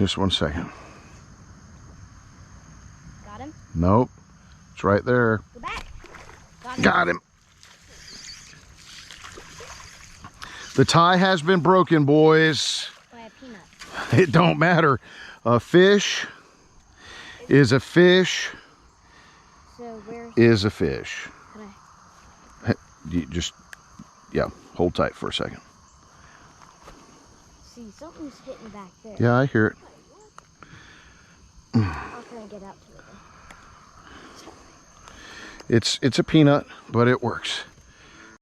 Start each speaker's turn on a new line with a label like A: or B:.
A: Just one second.
B: Got him?
A: Nope. It's right there.
B: Go back. Got him.
A: Got him. The tie has been broken, boys.
B: By a peanut.
A: It don't matter. A fish is a fish
B: So where's
A: is a fish.
B: can
A: You just, yeah, hold tight for a second.
B: see something's hitting back there?
A: Yeah, I hear it.
B: How can I get out to it?
A: It's a peanut, but it works.